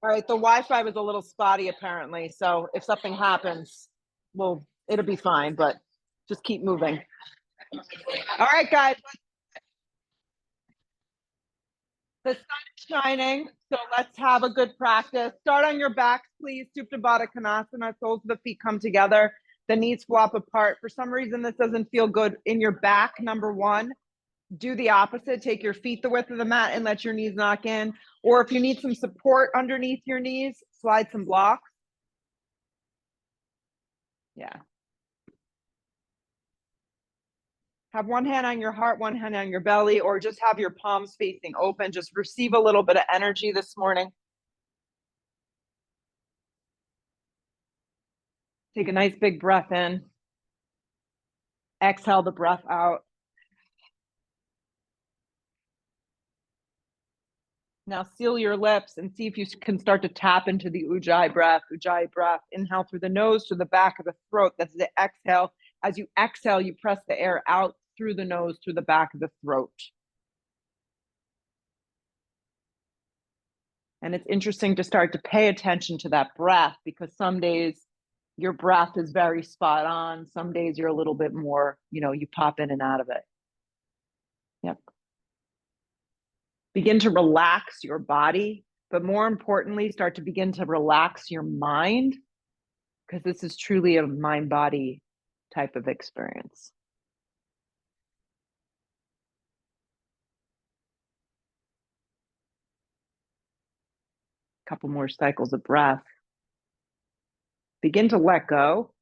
All right, the Wi-Fi was a little spotty apparently, so if something happens, well, it'll be fine, but just keep moving. All right, guys, the sun is shining, so let's have a good practice. Start on your backs, please. Supta Baddha Konasana, soles of the feet come together, the knees flop apart. For some reason, this doesn't feel good in your back, number one. Do the opposite. Take your feet the width of the mat and let your knees knock in. Or if you need some support underneath your knees, slide some blocks. Yeah. Have one hand on your heart, one hand on your belly, or just have your palms facing open. Just receive a little bit of energy this morning. Take a nice big breath in. Exhale the breath out. Now seal your lips and see if you can start to tap into the Ujjayi breath. Ujjayi breath. Inhale through the nose to the back of the throat. That's the exhale. As you exhale, you press the air out through the nose, through the back of the throat. And it's interesting to start to pay attention to that breath, because some days your breath is very spot on. Some days you're a little bit more, you pop in and out of it. Yep. Begin to relax your body, but more importantly, start to begin to relax your mind, because this is truly a mind-body type of experience. Couple more cycles of breath. Begin to let go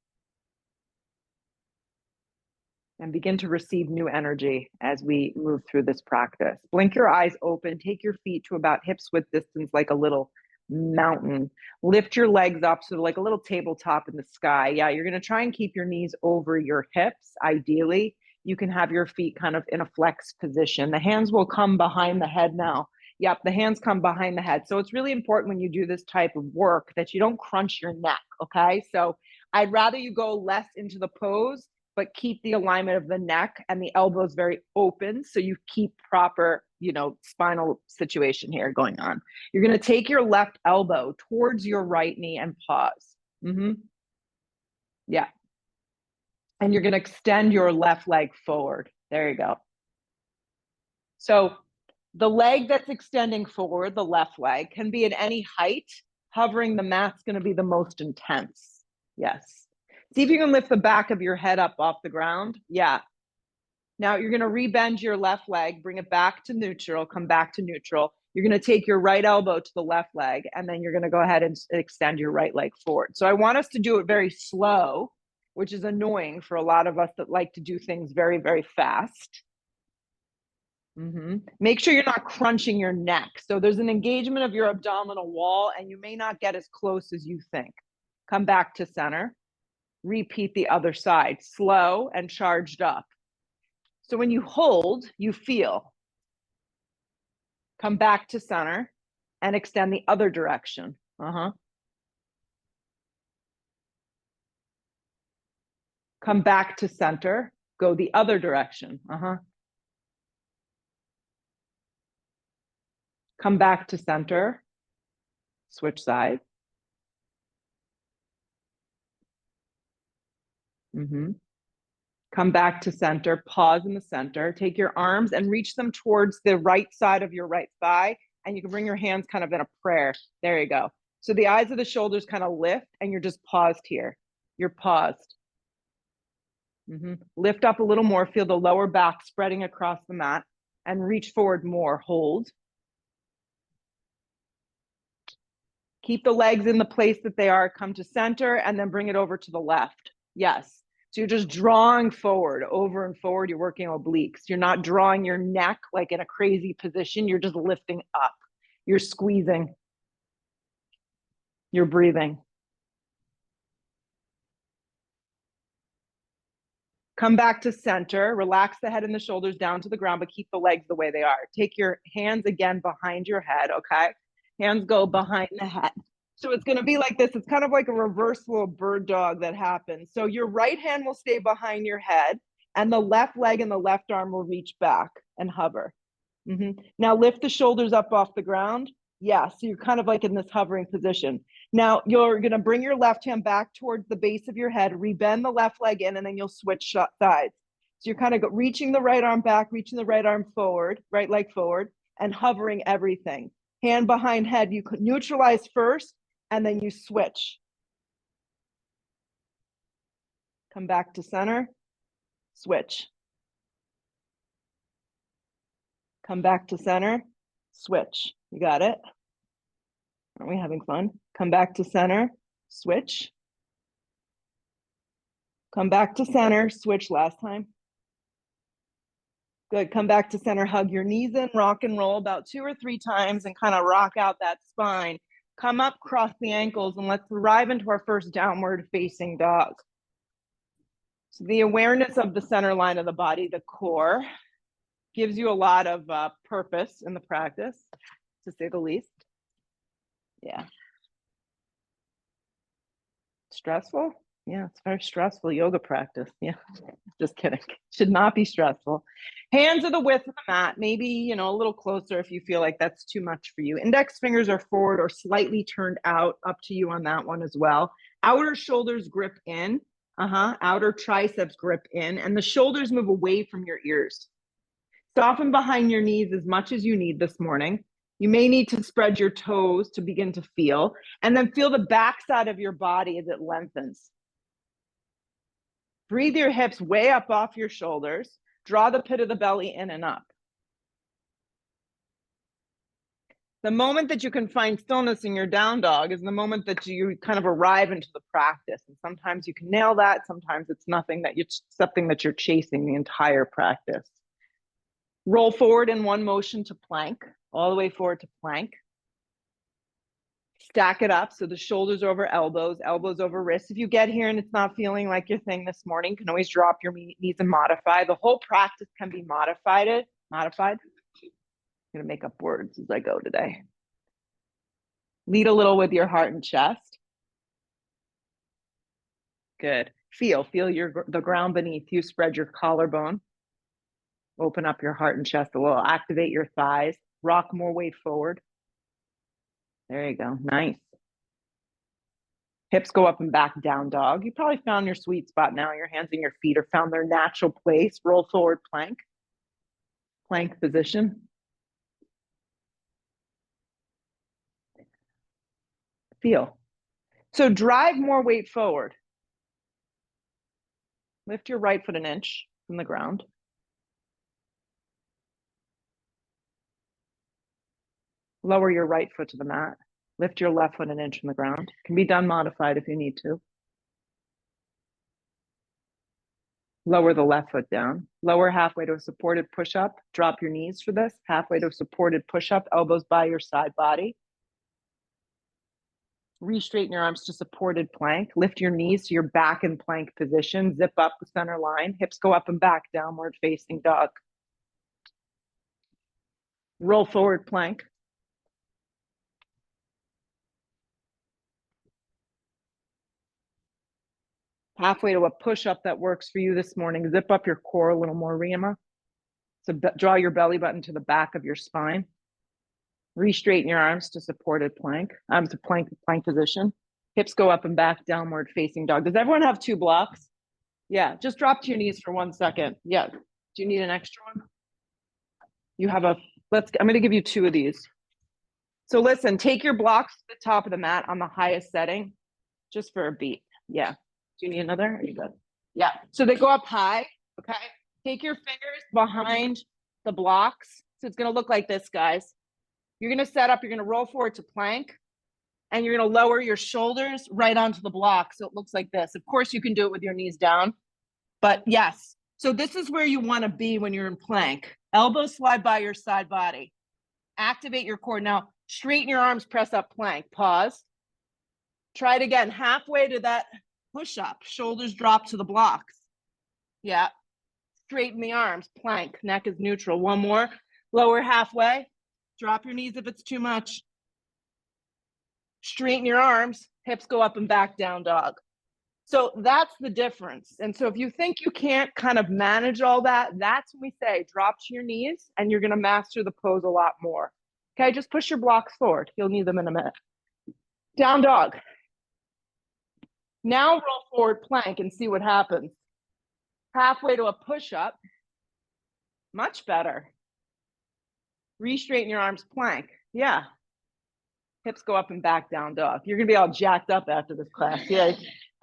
and begin to receive new energy as we move through this practice. Blink your eyes open, take your feet to about hips width distance, like a little mountain. Lift your legs up so like a little tabletop in the sky. Yeah, you're gonna try and keep your knees over your hips. Ideally, you can have your feet kind of in a flex position. The hands will come behind the head now. Yep, the hands come behind the head. So it's really important when you do this type of work that you don't crunch your neck, okay? So I'd rather you go less into the pose, but keep the alignment of the neck and the elbows very open, so you keep proper, spinal situation here going on. You're going to take your left elbow towards your right knee and pause. Yeah. And you're going to extend your left leg forward. There you go. So the leg that's extending forward, the left leg, can be at any height. Hovering the mat's going to be the most intense. Yes. See if you can lift the back of your head up off the ground. Yeah. Now you're going to rebend your left leg, bring it back to neutral, come back to neutral. You're going to take your right elbow to the left leg, and then you're going to go ahead and extend your right leg forward. So I want us to do it very slow, which is annoying for a lot of us that like to do things very, very fast. Make sure you're not crunching your neck. So there's an engagement of your abdominal wall, and you may not get as close as you think. Come back to center. Repeat the other side, slow and charged up. So when you hold, you feel. Come back to center and extend the other direction. Come back to center, go the other direction. Come back to center, switch sides. Come back to center, pause in the center, take your arms and reach them towards the right side of your right thigh, and you can bring your hands kind of in a prayer. There you go. So the eyes of the shoulders kind of lift, and you're just paused here. You're paused. Lift up a little more, feel the lower back spreading across the mat, and reach forward more, hold. Keep the legs in the place that they are, come to center, and then bring it over to the left. Yes. So you're just drawing forward, over and forward. You're working obliques. You're not drawing your neck like in a crazy position. You're just lifting up. You're squeezing. You're breathing. Come back to center. Relax the head and the shoulders down to the ground, but keep the legs the way they are. Take your hands again behind your head, okay? Hands go behind the head. So it's going to be like this. It's kind of like a reverse little bird dog that happens. So your right hand will stay behind your head, and the left leg and the left arm will reach back and hover. Now lift the shoulders up off the ground. Yeah, so you're kind of like in this hovering position. Now you're going to bring your left hand back towards the base of your head, rebend the left leg in, and then you'll switch sides. So you're kind of reaching the right arm back, reaching the right arm forward, right leg forward, and hovering everything. Hand behind head, you could neutralize first, and then you switch. Come back to center, switch. Come back to center, switch. You got it? Aren't we having fun? Come back to center, switch. Come back to center, switch last time. Good, come back to center, hug your knees in, rock and roll about 2 or 3 times and kind of rock out that spine. Come up, cross the ankles, and let's arrive into our first downward facing dog. So the awareness of the center line of the body, the core, gives you a lot of purpose in the practice, to say the least. Yeah. Stressful? Yeah, it's very stressful yoga practice. Yeah, just kidding. Should not be stressful. Hands are the width of the mat, maybe, a little closer if you feel like that's too much for you. Index fingers are forward or slightly turned out, up to you on that one as well. Outer shoulders grip in, outer triceps grip in, and the shoulders move away from your ears. Soften behind your knees as much as you need this morning. You may need to spread your toes to begin to feel, and then feel the backside of your body as it lengthens. Breathe your hips way up off your shoulders. Draw the pit of the belly in and up. The moment that you can find stillness in your down dog is the moment that you kind of arrive into the practice. And sometimes you can nail that. Sometimes it's something that you're chasing the entire practice. Roll forward in one motion to plank, all the way forward to plank. Stack it up so the shoulders over elbows, elbows over wrists. If you get here and it's not feeling like your thing this morning, you can always drop your knees and modify. The whole practice can be modified. I'm going to make up words as I go today. Lead a little with your heart and chest. Good. Feel the ground beneath you. Spread your collarbone. Open up your heart and chest a little. Activate your thighs. Rock more weight forward. There you go. Nice. Hips go up and back, down dog. You probably found your sweet spot now. Your hands and your feet are found their natural place. Roll forward, plank. Plank position. Feel. So drive more weight forward. Lift your right foot an inch from the ground. Lower your right foot to the mat. Lift your left foot an inch from the ground. Can be done modified if you need to. Lower the left foot down. Lower halfway to a supported push-up. Drop your knees for this. Halfway to a supported push-up. Elbows by your side body. Re-straighten your arms to supported plank. Lift your knees to your back in plank position. Zip up the center line. Hips go up and back, downward facing dog. Roll forward plank. Halfway to a push-up that works for you this morning. Zip up your core a little more, Rima. So draw your belly button to the back of your spine. Re-straighten your arms to supported plank. To plank position. Hips go up and back, downward facing dog. Does everyone have 2 blocks? Yeah, just drop to your knees for 1 second. Yeah, do you need an extra one? You have I'm gonna give you 2 of these. So listen, take your blocks to the top of the mat on the highest setting, just for a beat. Yeah. Do you need another? Are you good? Yeah. So they go up high. Okay. Take your fingers behind the blocks. So it's going to look like this, guys. You're going to set up, you're going to roll forward to plank, and you're going to lower your shoulders right onto the block. So it looks like this. Of course, you can do it with your knees down, but yes. So this is where you want to be when you're in plank. Elbows slide by your side body. Activate your core. Now, straighten your arms, press up plank. Pause. Try it again. Halfway to that push-up, shoulders drop to the blocks. Yeah. Straighten the arms, plank, neck is neutral. One more. Lower halfway. Drop your knees if it's too much. Straighten your arms, hips go up and back, down dog. So that's the difference. And so if you think you can't kind of manage all that, that's when we say drop to your knees and you're going to master the pose a lot more. Okay, just push your blocks forward. You'll need them in a minute. Down dog. Now roll forward plank and see what happens. Halfway to a push-up. Much better. Re-straighten your arms, plank. Yeah. Hips go up and back, down dog. You're going to be all jacked up after this class. Yeah.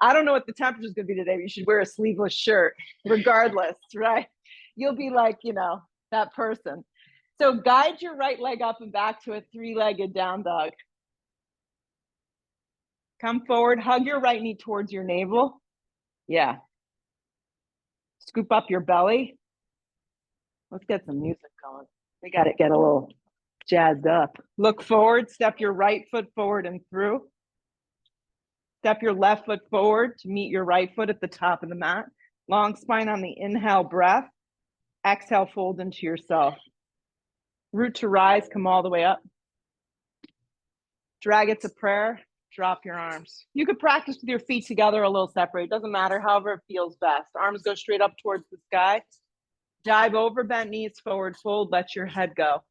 I don't know what the temperature is going to be today, but you should wear a sleeveless shirt regardless, right? You'll be like, you know, that person. So guide your right leg up and back to a three-legged down dog. Come forward, hug your right knee towards your navel. Yeah. Scoop up your belly. Let's get some music going. We got to get a little jazzed up. Look forward, step your right foot forward and through. Step your left foot forward to meet your right foot at the top of the mat. Long spine on the inhale breath. Exhale, fold into yourself. Root to rise, come all the way up. Drag it to prayer, drop your arms. You could practice with your feet together, a little separate. It doesn't matter, however it feels best. Arms go straight up towards the sky. Dive over, bent knees, forward fold, let your head go.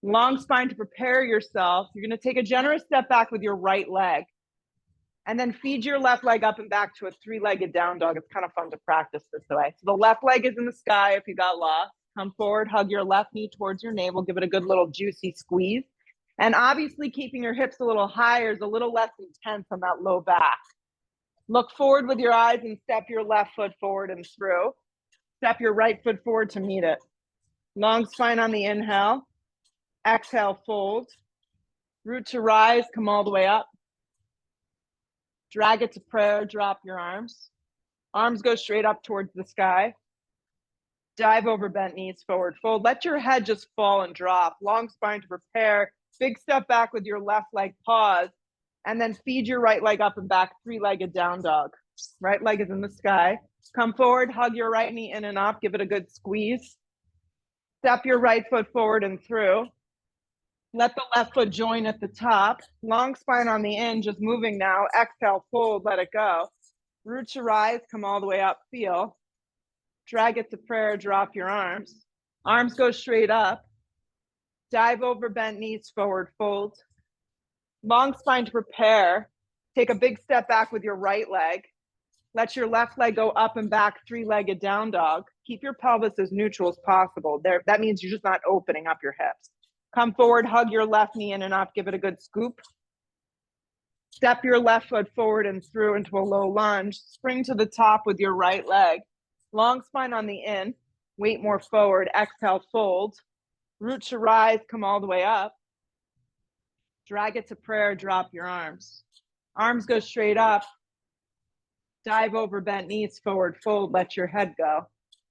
Long spine to prepare yourself. You're going to take a generous step back with your right leg. And then feed your left leg up and back to a three-legged down dog. It's kind of fun to practice this way. So the left leg is in the sky if you got lost. Come forward, hug your left knee towards your navel. Give it a good little juicy squeeze. And obviously keeping your hips a little higher is a little less intense on that low back. Look forward with your eyes and step your left foot forward and through. Step your right foot forward to meet it. Long spine on the inhale. Exhale, fold. Root to rise, come all the way up. Drag it to prayer, drop your arms. Arms go straight up towards the sky. Dive over, bent knees, forward fold. Let your head just fall and drop. Long spine to prepare. Big step back with your left leg, pause. And then feed your right leg up and back, three-legged down dog. Right leg is in the sky. Come forward, hug your right knee in and up. Give it a good squeeze. Step your right foot forward and through. Let the left foot join at the top. Long spine on the in, just moving now. Exhale, fold, let it go. Root to rise, come all the way up, feel. Drag it to prayer, drop your arms. Arms go straight up. Dive over, bent knees, forward fold. Long spine to prepare. Take a big step back with your right leg. Let your left leg go up and back, three-legged down dog. Keep your pelvis as neutral as possible. That means you're just not opening up your hips. Come forward, hug your left knee in and up, give it a good scoop. Step your left foot forward and through into a low lunge. Spring to the top with your right leg. Long spine on the in, weight more forward, exhale, fold. Root to rise, come all the way up. Drag it to prayer, drop your arms. Arms go straight up. Dive over, bent knees, forward fold, let your head go.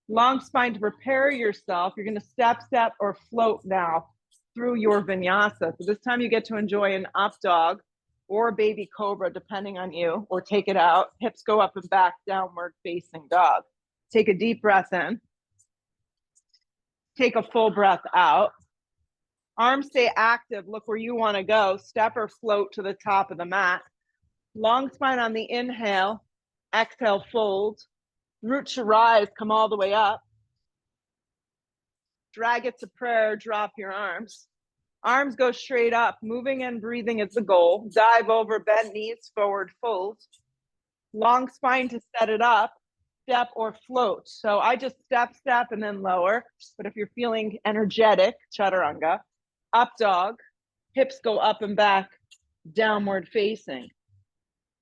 Long spine to prepare yourself. You're going to step, or float now through your vinyasa. So this time you get to enjoy an up dog or a baby cobra, depending on you, or take it out. Hips go up and back, downward facing dog. Take a deep breath in. Take a full breath out. Arms stay active. Look where you want to go. Step or float to the top of the mat. Long spine on the inhale. Exhale, fold. Root to rise, come all the way up. Drag it to prayer, drop your arms. Arms go straight up, moving and breathing is the goal. Dive over, bend knees, forward fold. Long spine to set it up, step or float. So I just step, and then lower. But if you're feeling energetic, chaturanga, up dog, hips go up and back, downward facing.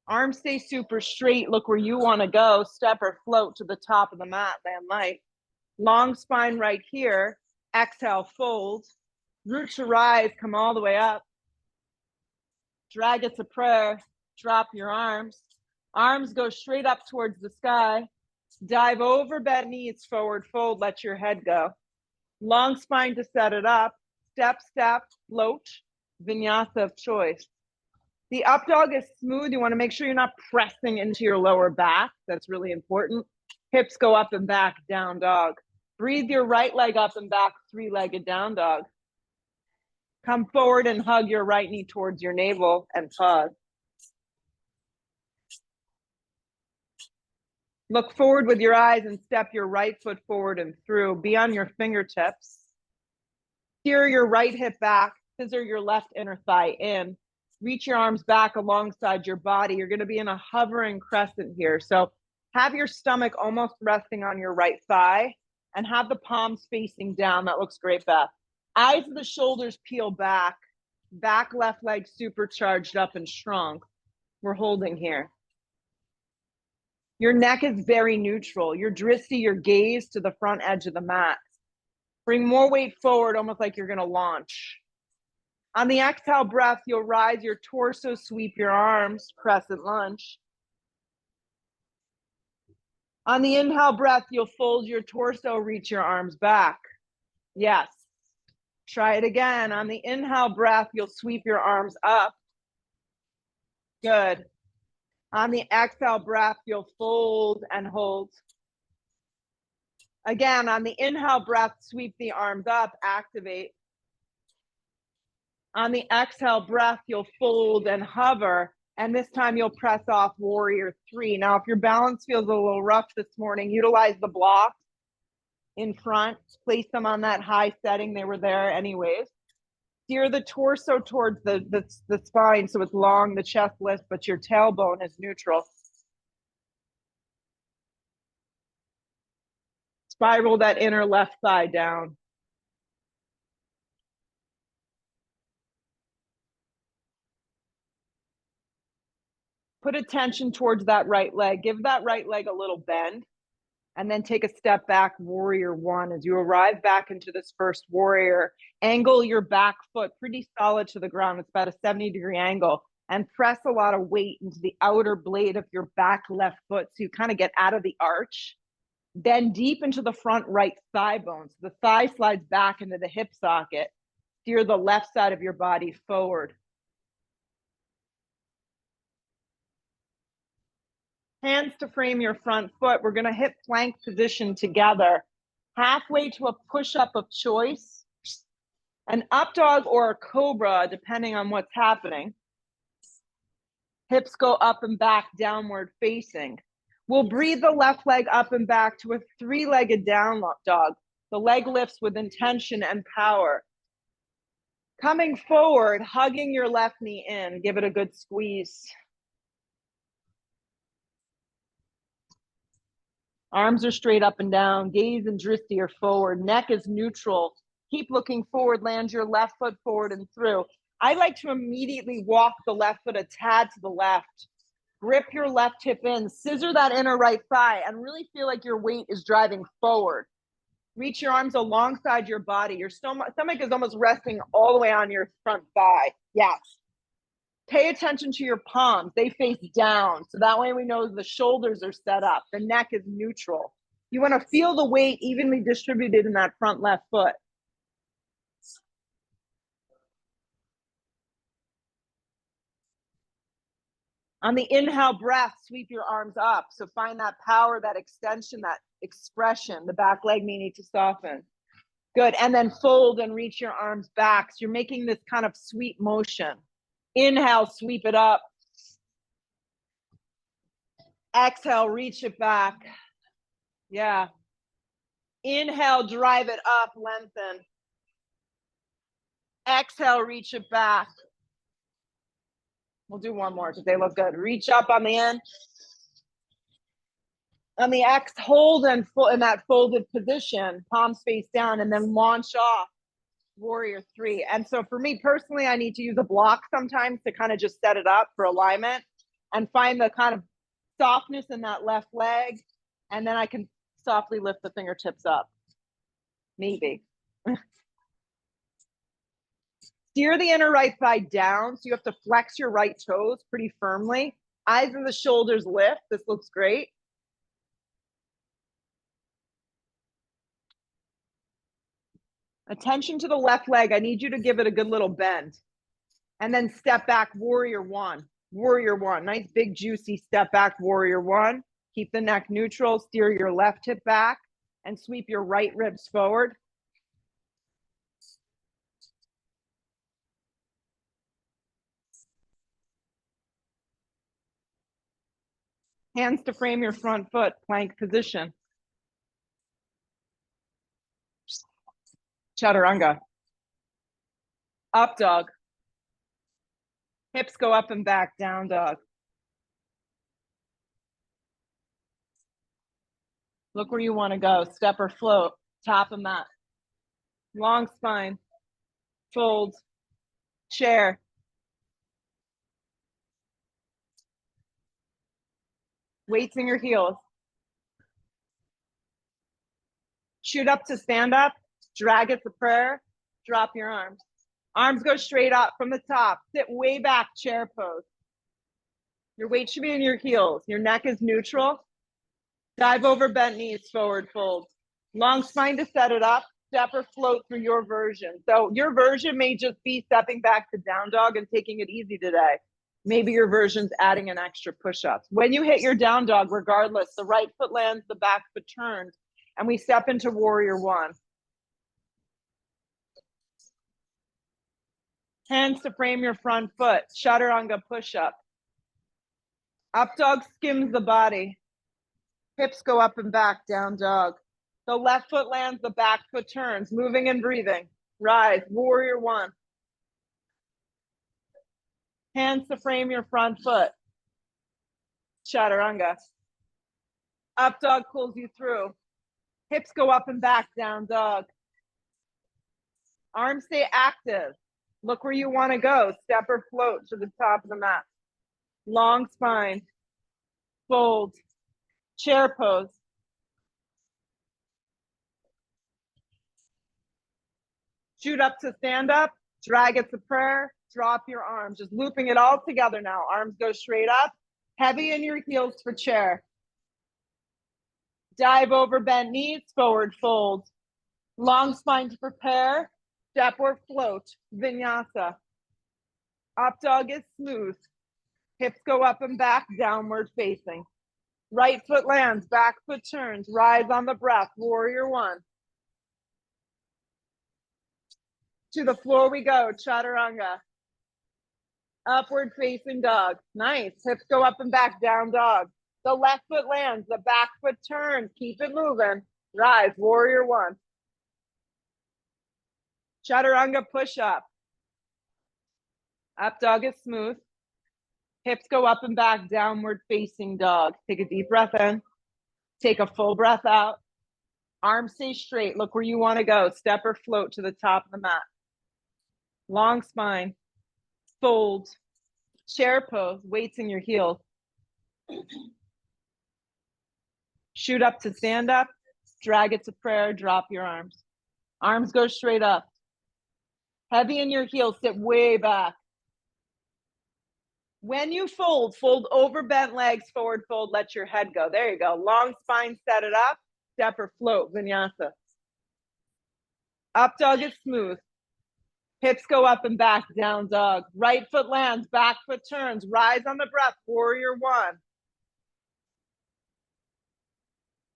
Arms stay super straight, look where you want to go. Step or float to the top of the mat, land light. Long spine right here. Exhale, fold. Root to rise, come all the way up. Drag it to prayer. Drop your arms. Arms go straight up towards the sky. Dive over, bent knees, forward fold, let your head go. Long spine to set it up. Step, float. Vinyasa of choice. The up dog is smooth. You want to make sure you're not pressing into your lower back. That's really important. Hips go up and back, down dog. Breathe your right leg up and back, three-legged down dog. Come forward and hug your right knee towards your navel and pause. Look forward with your eyes and step your right foot forward and through. Be on your fingertips. Steer your right hip back. scissor your left inner thigh in. Reach your arms back alongside your body. You're going to be in a hovering crescent here. So have your stomach almost resting on your right thigh and have the palms facing down. That looks great, Beth. Eyes of the shoulders peel back. Back left leg supercharged up and shrunk. We're holding here. Your neck is very neutral. Your drishti, your gaze to the front edge of the mat. Bring more weight forward, almost like you're going to launch. On the exhale breath, you'll rise your torso, sweep your arms, crescent lunge. On the inhale breath, you'll fold your torso, reach your arms back. Yes. Try it again. On the inhale breath, you'll sweep your arms up. Good. On the exhale breath, you'll fold and hold. Again, on the inhale breath, sweep the arms up, activate. On the exhale breath, you'll fold and hover. And this time you'll press off warrior 3. Now, if your balance feels a little rough this morning, utilize the blocks in front. Place them on that high setting. They were there anyways. Steer the torso towards the spine so it's long, the chest lifts, but your tailbone is neutral. Spiral that inner left thigh down. Put attention towards that right leg. Give that right leg a little bend. And then take a step back, warrior 1. As you arrive back into this first warrior, angle your back foot pretty solid to the ground. It's about a 70-degree angle. And press a lot of weight into the outer blade of your back left foot so you kind of get out of the arch. Then deep into the front right thigh bone. So the thigh slides back into the hip socket. Steer the left side of your body forward. Hands to frame your front foot. We're going to hip plank position together. Halfway to a push-up of choice. An up dog or a cobra, depending on what's happening. Hips go up and back, downward facing. We'll breathe the left leg up and back to a 3-legged down dog. The leg lifts with intention and power. Coming forward, hugging your left knee in. Give it a good squeeze. Arms are straight up and down. Gaze and drishti are forward. Neck is neutral. Keep looking forward. Land your left foot forward and through. I like to immediately walk the left foot a tad to the left. Grip your left hip in. Scissor that inner right thigh and really feel like your weight is driving forward. Reach your arms alongside your body. Your stomach is almost resting all the way on your front thigh. Yes. Pay attention to your palms. They face down. So that way we know the shoulders are set up. The neck is neutral. You want to feel the weight evenly distributed in that front left foot. On the inhale breath, sweep your arms up. So find that power, that extension, that expression. The back leg may need to soften. Good. And then fold and reach your arms back. So you're making this kind of sweep motion. Inhale, sweep it up. Exhale, reach it back. Yeah. Inhale, drive it up, lengthen. Exhale, reach it back. We'll do one more because they look good. Reach up on the end. On the X, hold and in that folded position, palms face down, and then launch off. Warrior 3. And so for me personally, I need to use a block sometimes to kind of just set it up for alignment and find the kind of softness in that left leg. And then I can softly lift the fingertips up. Maybe. Steer the inner right thigh down. So you have to flex your right toes pretty firmly. Eyes and the shoulders lift. This looks great. Attention to the left leg. I need you to give it a good little bend. And then step back, warrior 1. Warrior 1. Nice big juicy step back, warrior 1. Keep the neck neutral. Steer your left hip back and sweep your right ribs forward. Hands to frame your front foot, plank position. Chaturanga. Up dog. Hips go up and back, down dog. Look where you want to go. Step or float, top of mat. Long spine, fold, chair. Weights in your heels. Shoot up to stand up, drag it to prayer, drop your arms. Arms go straight up from the top. Sit way back, chair pose. Your weight should be in your heels. Your neck is neutral. Dive over bent knees, forward fold. Long spine to set it up. Step or float through your version. So your version may just be stepping back to down dog and taking it easy today. Maybe your version's adding an extra push-up. When you hit your down dog, regardless, the right foot lands, the back foot turns, and we step into warrior one. Hands to frame your front foot. Chaturanga push-up. Up dog skims the body. Hips go up and back, down dog. The left foot lands, the back foot turns, moving and breathing. Rise, warrior one. Hands to frame your front foot. Chaturanga. Up dog pulls you through. Hips go up and back, down dog. Arms stay active. Look where you want to go. Step or float to the top of the mat. Long spine. Fold. Chair pose. Shoot up to stand up. Drag it to prayer. Drop your arms. Just looping it all together now. Arms go straight up. Heavy in your heels for chair. Dive over bent knees. Forward fold. Long spine to prepare. Step or float. Vinyasa. Up dog is smooth. Hips go up and back. Downward facing. Right foot lands. Back foot turns. Rise on the breath. Warrior one. To the floor we go. Chaturanga. Upward facing dog. Nice. Hips go up and back. Down dog. The left foot lands. The back foot turns. Keep it moving. Rise. Warrior one. Chaturanga push up. Up dog is smooth. Hips go up and back. Downward facing dog. Take a deep breath in. Take a full breath out. Arms stay straight. Look where you want to go. Step or float to the top of the mat. Long spine. Fold. Chair pose. Weights in your heels. Shoot up to stand up. Drag it to prayer. Drop your arms. Arms go straight up. Heavy in your heels. Sit way back. When you fold, fold over bent legs, forward fold, let your head go. There you go. Long spine, set it up. Step or float, vinyasa. Up dog is smooth. Hips go up and back, down dog. Right foot lands, back foot turns. Rise on the breath, warrior one.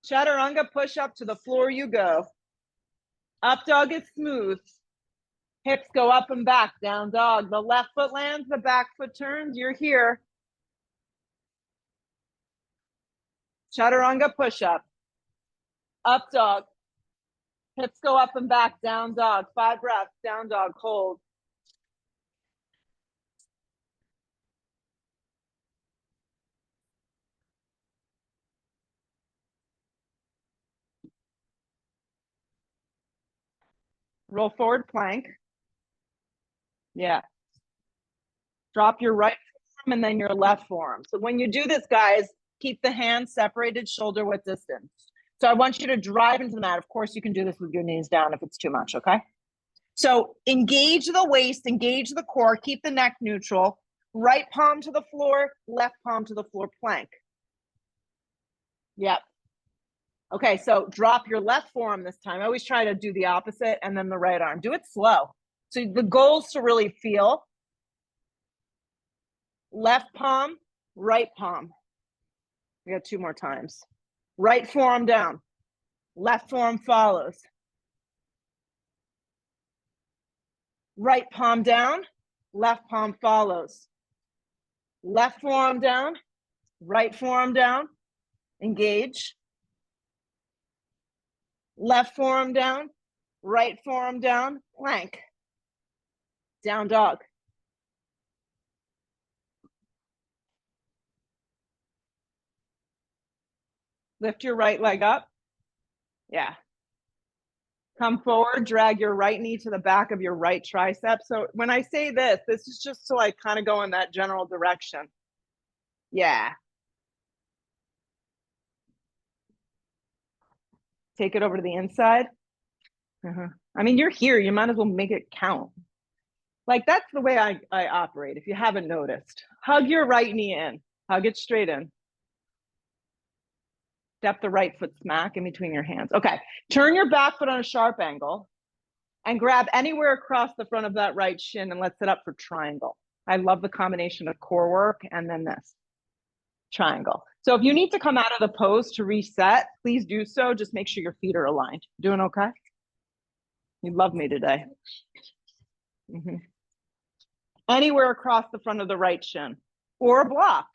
Chaturanga push up to the floor you go. Up dog is smooth. Hips go up and back, down dog. The left foot lands, the back foot turns. You're here. Chaturanga push up. Up dog. Hips go up and back, down dog. 5 breaths, down dog, hold. Roll forward plank. Yeah. Drop your right forearm and then your left forearm. So when you do this, guys, keep the hands separated shoulder width distance. So I want you to drive into the mat. Of course, you can do this with your knees down if it's too much, okay? So engage the waist, engage the core, keep the neck neutral. Right palm to the floor, left palm to the floor, plank. Yep. Okay, so drop your left forearm this time. I always try to do the opposite and then the right arm. Do it slow. So the goal is to really feel. Left palm, right palm. We got 2 more times. Right forearm down. Left forearm follows. Right palm down. Left palm follows. Left forearm down. Right forearm down. Engage. Left forearm down. Right forearm down. Plank. Down dog. Lift your right leg up. Yeah. Come forward, drag your right knee to the back of your right tricep. So when I say this is just to like kind of go in that general direction. Yeah. Take it over to the inside. I mean, you're here. You might as well make it count. Like that's the way I operate. If you haven't noticed, hug your right knee in, hug it straight in. Step the right foot smack in between your hands. Okay, turn your back foot on a sharp angle and grab anywhere across the front of that right shin and let's set up for triangle. I love the combination of core work and then this triangle. So if you need to come out of the pose to reset, please do so. Just make sure your feet are aligned. Doing okay? You love me today. Anywhere across the front of the right shin or a block.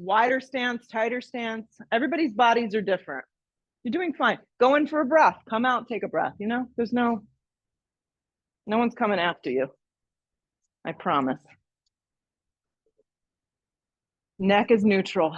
Wider stance, tighter stance. Everybody's bodies are different. You're doing fine. Go in for a breath. Come out, take a breath. You know, there's no one's coming after you. I promise. Neck is neutral.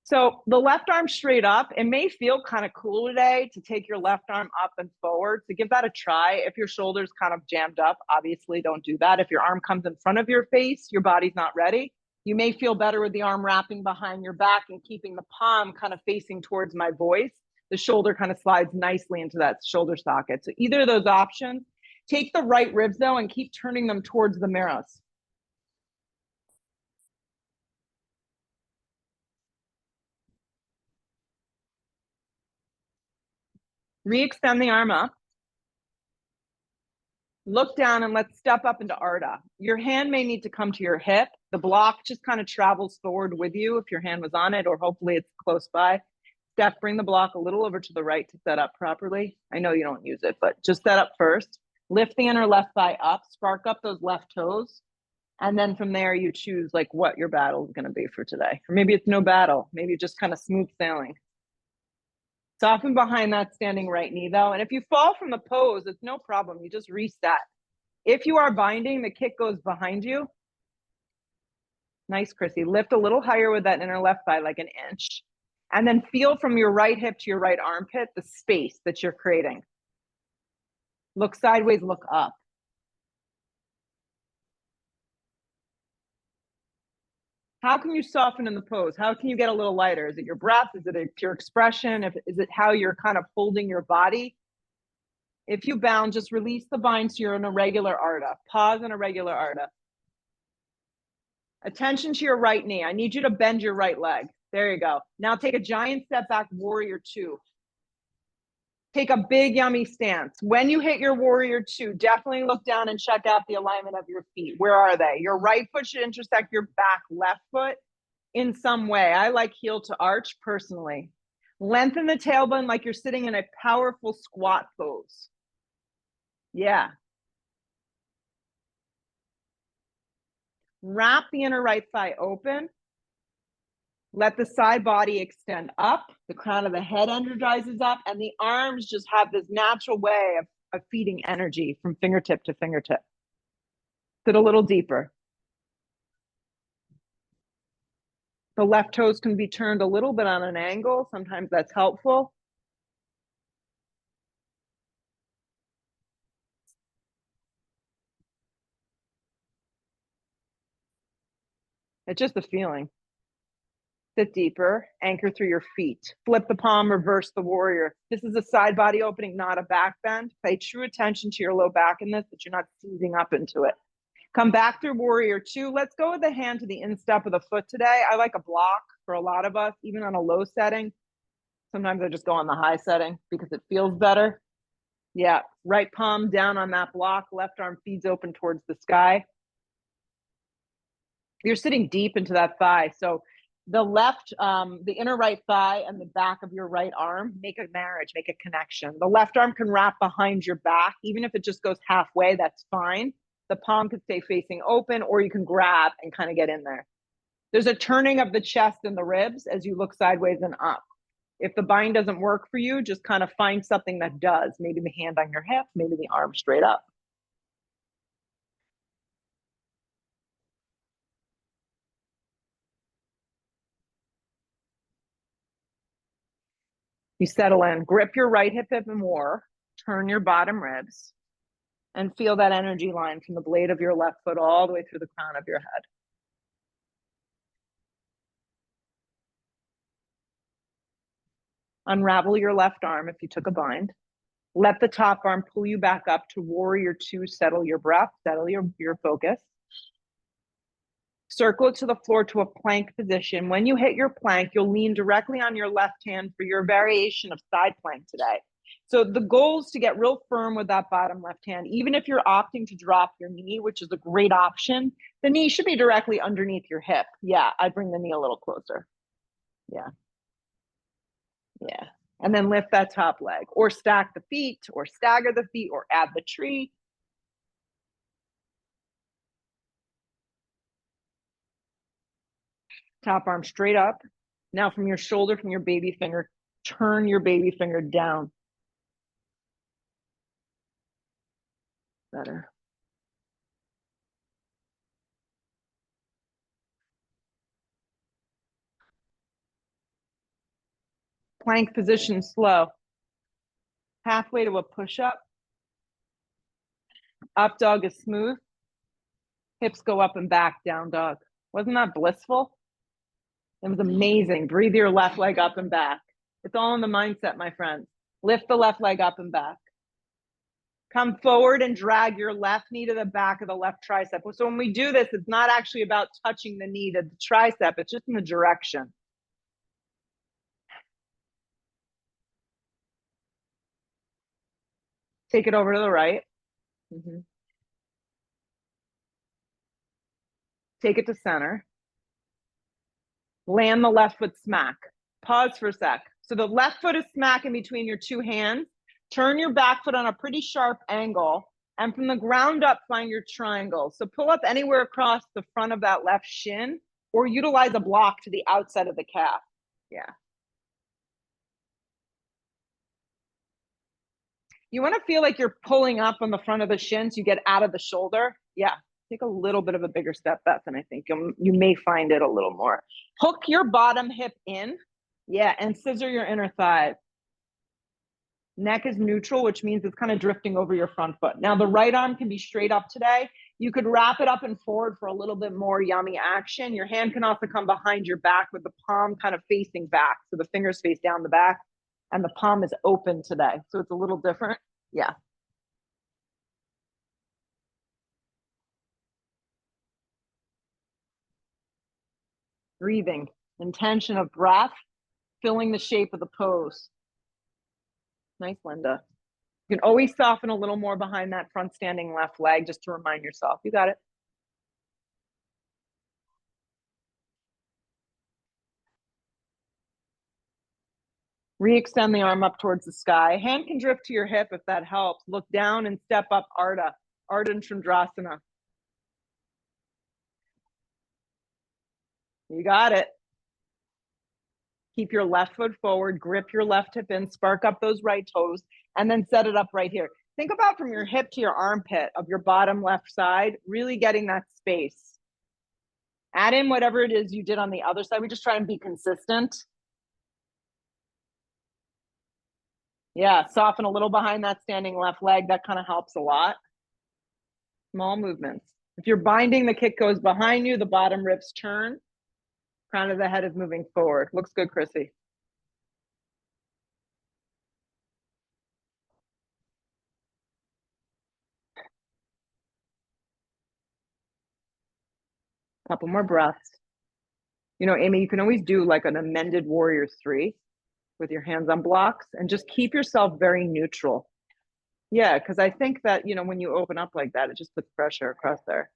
So the left arm straight up. It may feel kind of cool today to take your left arm up and forward. So give that a try. If your shoulder's kind of jammed up, obviously don't do that. If your arm comes in front of your face, your body's not ready. You may feel better with the arm wrapping behind your back and keeping the palm kind of facing towards my voice. The shoulder kind of slides nicely into that shoulder socket. So either of those options. Take the right ribs though and keep turning them towards the mirrors. Re-extend the arm up. Look down and let's step up into Ardha. Your hand may need to come to your hip. The block just kind of travels forward with you if your hand was on it, or hopefully it's close by. Steph, bring the block a little over to the right to set up properly. I know you don't use it, but just set up first. Lift the inner left thigh up, spark up those left toes. And then from there, you choose like what your battle is going to be for today. Or maybe it's no battle. Maybe just kind of smooth sailing. Soften behind that standing right knee though. And if you fall from the pose, it's no problem. You just reset. If you are binding, the kick goes behind you. Nice, Chrissy. Lift a little higher with that inner left thigh, like an inch. And then feel from your right hip to your right armpit, the space that you're creating. Look sideways, look up. How can you soften in the pose? How can you get a little lighter? Is it your breath? Is it your expression? Is it how you're kind of holding your body? If you bound, just release the bind so you're in a regular Ardha. Pause in a regular Ardha. Attention to your right knee. I need you to bend your right leg. There you go. Now take a giant step back, warrior two. Take a big yummy stance. When you hit your warrior two, definitely look down and check out the alignment of your feet. Where are they? Your right foot should intersect your back left foot in some way. I like heel to arch personally. Lengthen the tailbone like you're sitting in a powerful squat pose. Yeah. Wrap the inner right thigh open. Let the side body extend up. The crown of the head energizes up, and the arms just have this natural way of feeding energy from fingertip to fingertip. Sit a little deeper. The left toes can be turned a little bit on an angle. Sometimes that's helpful. It's just a feeling. Sit deeper, anchor through your feet. Flip the palm, reverse the warrior. This is a side body opening, not a back bend. Pay true attention to your low back in this, that you're not seizing up into it. Come back through warrior two. Let's go with the hand to the instep of the foot today. I like a block for a lot of us, even on a low setting. Sometimes I just go on the high setting because it feels better. Yeah, right palm down on that block. Left arm feeds open towards the sky. You're sitting deep into that thigh. So the left, the inner right thigh and the back of your right arm make a marriage, make a connection. The left arm can wrap behind your back. Even if it just goes halfway, that's fine. The palm could stay facing open, or you can grab and kind of get in there. There's a turning of the chest and the ribs as you look sideways and up. If the bind doesn't work for you, just kind of find something that does. Maybe the hand on your hip, maybe the arm straight up. You settle in, grip your right hip more, turn your bottom ribs, and feel that energy line from the blade of your left foot all the way through the crown of your head. Unravel your left arm if you took a bind. Let the top arm pull you back up to warrior two. Settle your breath, settle your focus. Circle it to the floor to a plank position. When you hit your plank, you'll lean directly on your left hand for your variation of side plank today. So the goal is to get real firm with that bottom left hand. Even if you're opting to drop your knee, which is a great option, the knee should be directly underneath your hip. Yeah, I bring the knee a little closer. Yeah. Yeah. And then lift that top leg, or stack the feet, or stagger the feet, or add the tree. Top arm straight up. Now from your shoulder, from your baby finger, turn your baby finger down. Better. Plank position slow. Halfway to a push-up. Up dog is smooth. Hips go up and back, down dog. Wasn't that blissful? It was amazing. Breathe your left leg up and back. It's all in the mindset, my friends. Lift the left leg up and back. Come forward and drag your left knee to the back of the left tricep. So when we do this, it's not actually about touching the knee to the tricep. It's just in the direction. Take it over to the right. Mm-hmm. Take it to center. Land the left foot smack. Pause for a sec. So the left foot is smack in between your two hands. Turn your back foot on a pretty sharp angle. And from the ground up, find your triangle. So pull up anywhere across the front of that left shin, or utilize a block to the outside of the calf. Yeah. You want to feel like you're pulling up on the front of the shin so you get out of the shoulder. Yeah. Take a little bit of a bigger step, Beth, and I think you may find it a little more. Hook your bottom hip in. Yeah, and scissor your inner thighs. Neck is neutral, which means it's kind of drifting over your front foot. Now, the right arm can be straight up today. You could wrap it up and forward for a little bit more yummy action. Your hand can also come behind your back with the palm kind of facing back. So the fingers face down the back and the palm is open today. So it's a little different. Yeah. Breathing, intention of breath, filling the shape of the pose. Nice, Linda. You can always soften a little more behind that front standing left leg just to remind yourself. You got it. Re-extend the arm up towards the sky. Hand can drift to your hip if that helps. Look down and step up Ardha Chandrasana. You got it. Keep your left foot forward, grip your left hip in, spark up those right toes, and then set it up right here. Think about from your hip to your armpit of your bottom left side, really getting that space. Add in whatever it is you did on the other side. We just try and be consistent. Yeah, soften a little behind that standing left leg. That kind of helps a lot. Small movements. If you're binding, the kick goes behind you, the bottom ribs turn. Crown of the head is moving forward. Looks good, Chrissy. Couple more breaths. You know, Amy, you can always do like an amended warrior three with your hands on blocks and just keep yourself very neutral. Yeah, because I think that, you know, when you open up like that, it just puts pressure across there.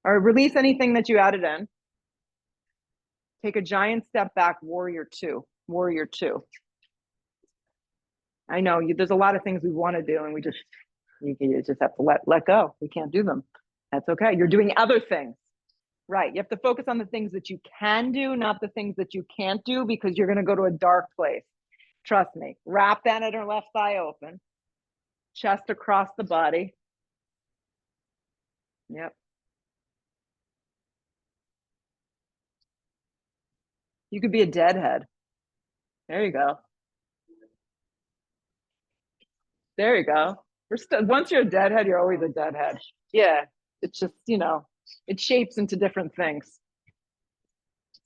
All right, release anything that you added in. Take a giant step back, warrior two, warrior two. I know there's a lot of things we want to do and you just have to let go. We can't do them. That's okay. You're doing other things. Right. You have to focus on the things that you can do, not the things that you can't do, because you're going to go to a dark place. Trust me. Wrap that inner left thigh open. Chest across the body. Yep. You could be a deadhead. There you go. There you go. Once you're a deadhead, you're always a deadhead. Yeah. It's just, it shapes into different things.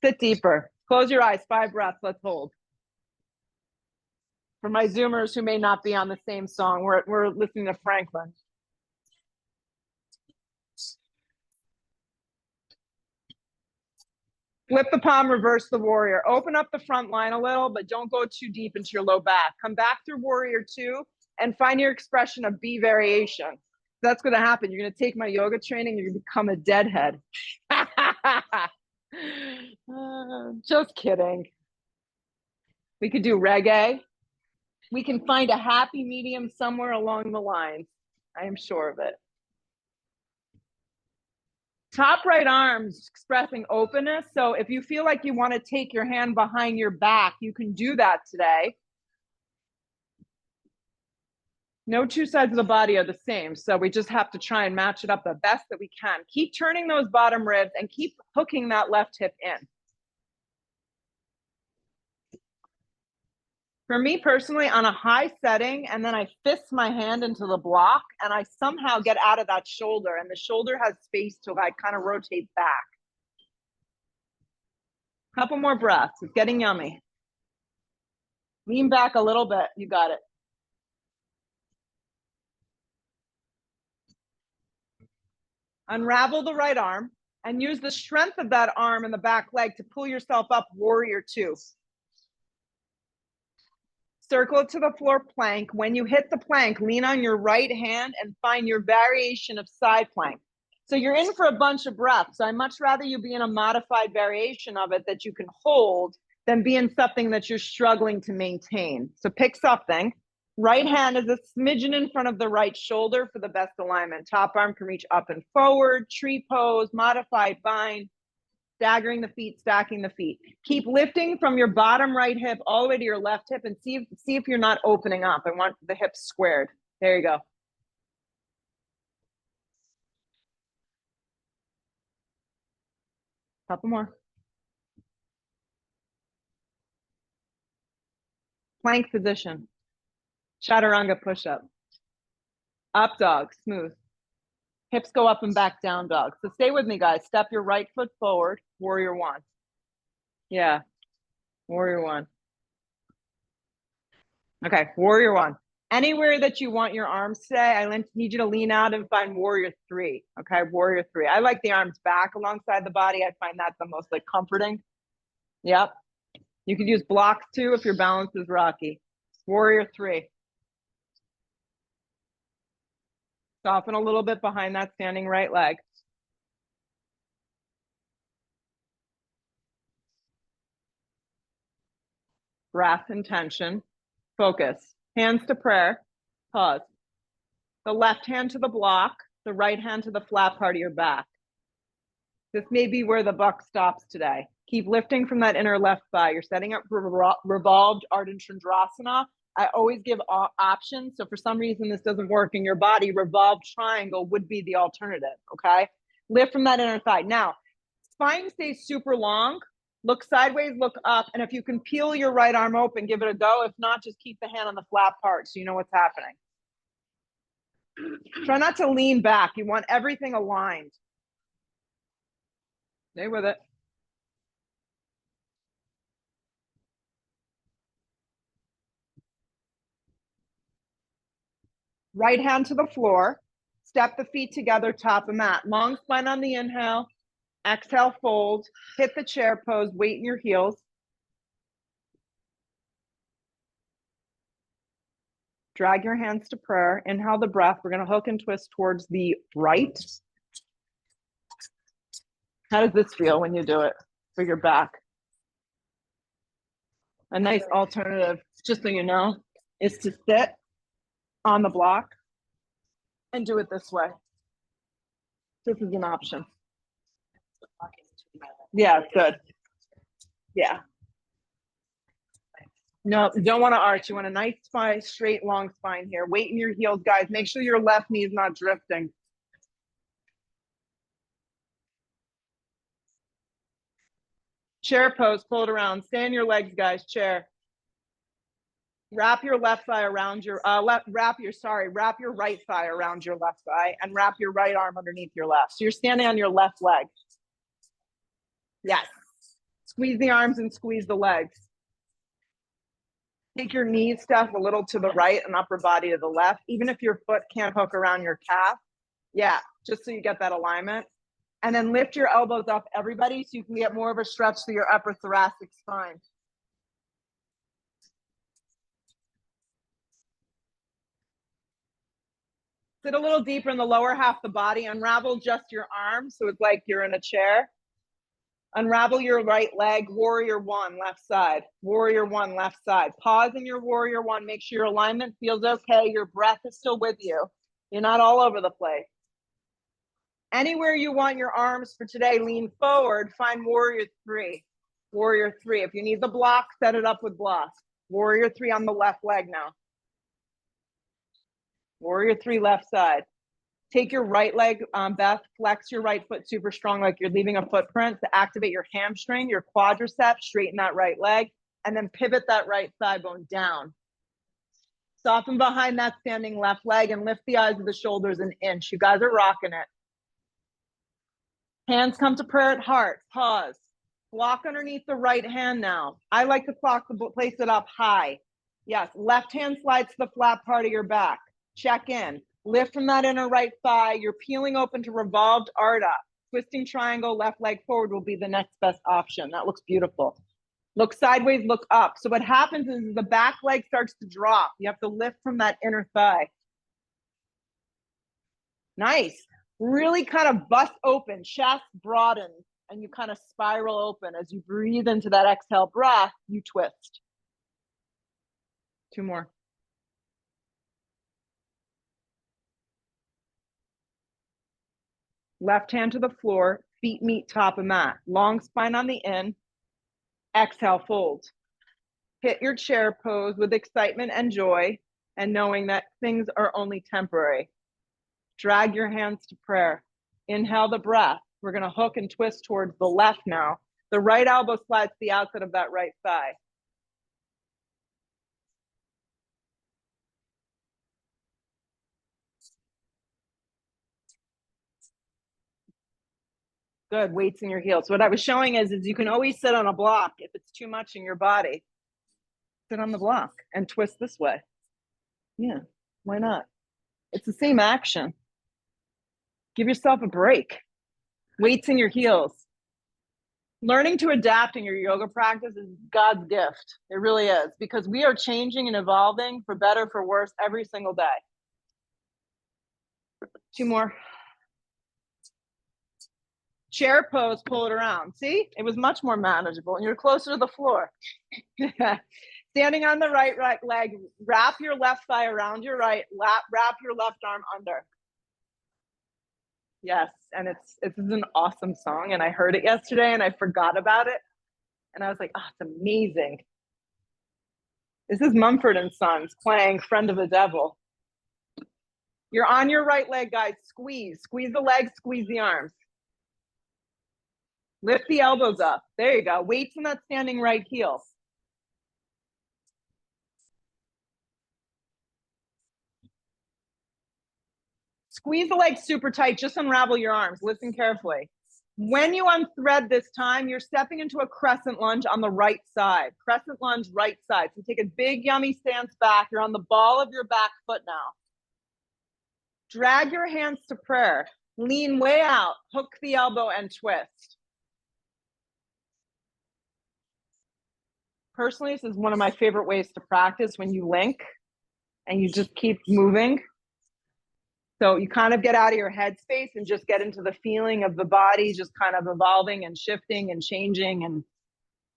Sit deeper. Close your eyes. 5 breaths. Let's hold. For my Zoomers who may not be on the same song, we're listening to Franklin. Flip the palm, reverse the warrior. Open up the front line a little, but don't go too deep into your low back. Come back through warrior 2 and find your expression of B variation. That's going to happen. You're going to take my yoga training, you're going to become a deadhead. Just kidding. We could do reggae. We can find a happy medium somewhere along the lines. I am sure of it. Top right arm's expressing openness. So if you feel like you want to take your hand behind your back, you can do that today. No 2 sides of the body are the same. So we just have to try and match it up the best that we can. Keep turning those bottom ribs and keep hooking that left hip in. For me personally, on a high setting, and then I fist my hand into the block and I somehow get out of that shoulder, and the shoulder has space to like kind of rotate back. Couple more breaths. It's getting yummy. Lean back a little bit. You got it. Unravel the right arm and use the strength of that arm and the back leg to pull yourself up, warrior 2. Circle it to the floor, plank. When you hit the plank, lean on your right hand and find your variation of side plank. So you're in for a bunch of breaths. So I'd much rather you be in a modified variation of it that you can hold than be in something that you're struggling to maintain. So pick something. Right hand is a smidgen in front of the right shoulder for the best alignment. Top arm can reach up and forward, tree pose, modified bind, staggering the feet, stacking the feet. Keep lifting from your bottom right hip all the way to your left hip and see if you're not opening up. I want the hips squared. There you go. Couple more. Plank position. Chaturanga push-up. Up dog, smooth. Hips go up and back, down dog. So stay with me, guys. Step your right foot forward, warrior 1. Yeah, warrior 1. Okay, warrior 1. Anywhere that you want your arms today, I need you to lean out and find warrior 3. Okay, warrior 3. I like the arms back alongside the body. I find that the most like comforting. Yep. You could use blocks too if your balance is rocky. Warrior 3. Soften a little bit behind that standing right leg. Breath and tension. Focus. Hands to prayer. Pause. The left hand to the block, the right hand to the flat part of your back. This may be where the buck stops today. Keep lifting from that inner left thigh. You're setting up for revolved Ardha Chandrasana. I always give options. So for some reason this doesn't work in your body, revolved triangle would be the alternative, okay? Lift from that inner thigh. Now, spine stays super long. Look sideways, look up, and if you can peel your right arm open, give it a go. If not, just keep the hand on the flat part so you know what's happening. Try not to lean back. You want everything aligned. Stay with it. Right hand to the floor. Step the feet together, top of mat. Long spine on the inhale. Exhale, fold. Hit the chair pose. Weight in your heels. Drag your hands to prayer. Inhale the breath. We're going to hook and twist towards the right. How does this feel when you do it for your back? A nice alternative, just so you know, is to sit on the block and do it this way. This is an option. Yeah, good. Yeah. No, you don't want to arch. You want a nice spine, straight, long spine here. Weight in your heels, guys. Make sure your left knee is not drifting. Chair pose, pull it around. Stay in your legs, guys. Chair. Wrap your left thigh around your wrap your right thigh around your left thigh and wrap your right arm underneath your left. So you're standing on your left leg. Yes. Squeeze the arms and squeeze the legs. Take your knee stuff a little to the right and upper body to the left, even if your foot can't hook around your calf. Yeah, just so you get that alignment. And then lift your elbows up, everybody, so you can get more of a stretch through your upper thoracic spine. Sit a little deeper in the lower half of the body. Unravel just your arms, so it's like you're in a chair. Unravel your right leg, warrior one, left side. Warrior one, left side. Pause in your warrior one. Make sure your alignment feels okay. Your breath is still with you. You're not all over the place. Anywhere you want your arms for today, lean forward, find warrior three. Warrior three. If you need the block, set it up with blocks. Warrior three on the left leg now. Warrior three, left side. Take your right leg, Beth, flex your right foot super strong like you're leaving a footprint to activate your hamstring, your quadriceps, straighten that right leg, and then pivot that right thigh bone down. Soften behind that standing left leg and lift the eyes of the shoulders an inch. You guys are rocking it. Hands come to prayer at heart. Pause. Block underneath the right hand now. I like to place it up high. Yes, left hand slides to the flat part of your back. Check in. Lift from that inner right thigh. You're peeling open to revolved Ardha. Twisting triangle, left leg forward will be the next best option. That looks beautiful. Look sideways, look up. So what happens is the back leg starts to drop. You have to lift from that inner thigh. Nice. Really kind of bust open, chest broadens, and you kind of spiral open. As you breathe into that exhale breath, you twist. Two more. Left hand to the floor, feet meet top of mat. Long spine on the in. Exhale, fold. Hit your chair pose with excitement and joy, and knowing that things are only temporary. Drag your hands to prayer. Inhale the breath. We're going to hook and twist towards the left now. The right elbow slides to the outside of that right thigh. Good, weights in your heels. So what I was showing is you can always sit on a block if it's too much in your body. Sit on the block and twist this way. Yeah, why not? It's the same action. Give yourself a break. Weights in your heels. Learning to adapt in your yoga practice is God's gift. It really is, because we are changing and evolving for better, for worse, every single day. Two more. Chair pose, pull it around. See, it was much more manageable, and you're closer to the floor. Standing on the right leg, wrap your left thigh around your right, wrap your left arm under. Yes, and it's an awesome song, and I heard it yesterday, and I forgot about it, and I was like, oh, it's amazing. This is Mumford and Sons playing "Friend of the Devil." You're on your right leg, guys. Squeeze the legs, squeeze the arms. Lift the elbows up. There you go. Weights in that standing right heel. Squeeze the legs super tight. Just unravel your arms. Listen carefully. When you unthread this time, you're stepping into a crescent lunge on the right side. Crescent lunge, right side. So take a big, yummy stance back. You're on the ball of your back foot now. Drag your hands to prayer. Lean way out. Hook the elbow and twist. Personally, this is one of my favorite ways to practice when you link and you just keep moving. So you kind of get out of your headspace and just get into the feeling of the body just kind of evolving and shifting and changing and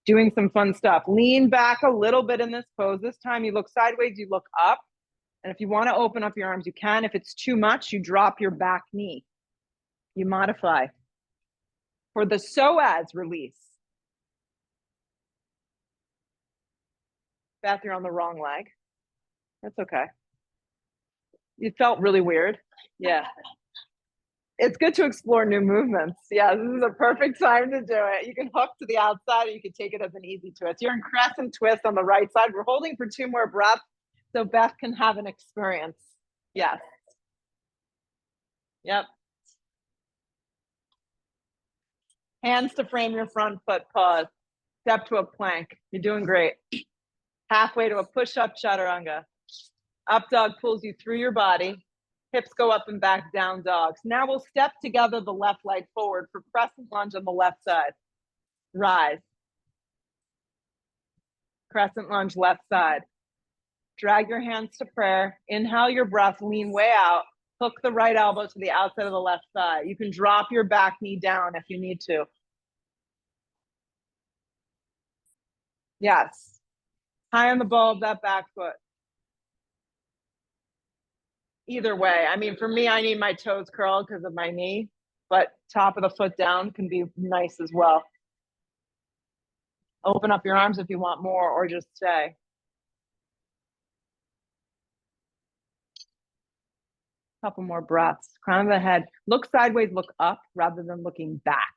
doing some fun stuff. Lean back a little bit in this pose. This time you look sideways, you look up. And if you want to open up your arms, you can. If it's too much, you drop your back knee. You modify. For the psoas, release. Beth, you're on the wrong leg. That's okay. It felt really weird. Yeah. It's good to explore new movements. Yeah, this is a perfect time to do it. You can hook to the outside, or you can take it as an easy twist. You're in crescent twist on the right side. We're holding for 2 more breaths so Beth can have an experience. Yes. Yep. Hands to frame your front foot, pause. Step to a plank. You're doing great. Halfway to a push-up chaturanga. Up dog pulls you through your body. Hips go up and back, down dogs. Now we'll step together the left leg forward for crescent lunge on the left side. Rise. Crescent lunge, left side. Drag your hands to prayer. Inhale your breath, lean way out. Hook the right elbow to the outside of the left thigh. You can drop your back knee down if you need to. Yes. High on the ball of that back foot. Either way. I mean, for me, I need my toes curled because of my knee, but top of the foot down can be nice as well. Open up your arms if you want more, or just stay. Couple more breaths. Crown of the head. Look sideways, look up rather than looking back.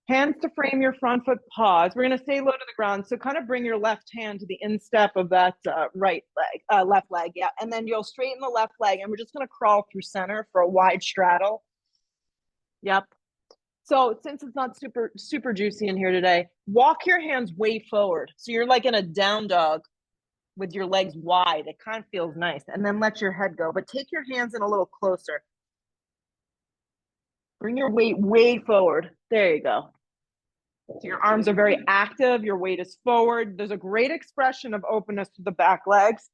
Hands to frame your front foot, pause. We're going to stay low to the ground. So kind of bring your left hand to the instep of that left leg. Yeah. And then you'll straighten the left leg, and we're just going to crawl through center for a wide straddle. Yep. So since it's not super juicy in here today, walk your hands way forward. So you're like in a down dog with your legs wide. It kind of feels nice. And then let your head go, but take your hands in a little closer. Bring your weight way forward. There you go. So your arms are very active. Your weight is forward. There's a great expression of openness to the back legs.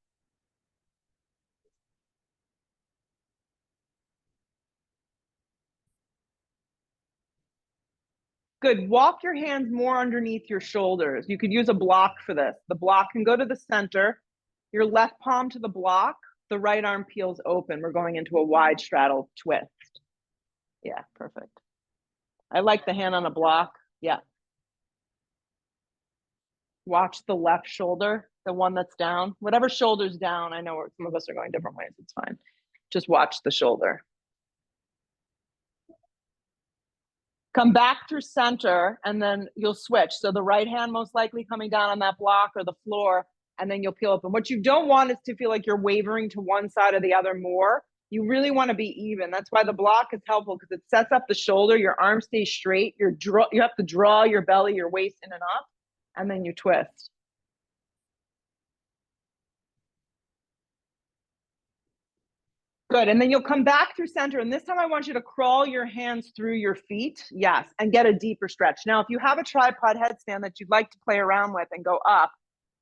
Good. Walk your hands more underneath your shoulders. You could use a block for this. The block can go to the center. Your left palm to the block. The right arm peels open. We're going into a wide straddle twist. Yeah, perfect. I like the hand on a block. Yeah. Watch the left shoulder, the one that's down. Whatever shoulder's down, I know some of us are going different ways. It's fine. Just watch the shoulder. Come back through center, and then you'll switch. So the right hand most likely coming down on that block or the floor, and then you'll peel open. What you don't want is to feel like you're wavering to one side or the other more. You really want to be even. That's why the block is helpful, because it sets up the shoulder. Your arm stays straight. You have to draw your belly, your waist in and up, and then you twist. Good. And then you'll come back through center. And this time I want you to crawl your hands through your feet. Yes. And get a deeper stretch. Now, if you have a tripod headstand that you'd like to play around with and go up,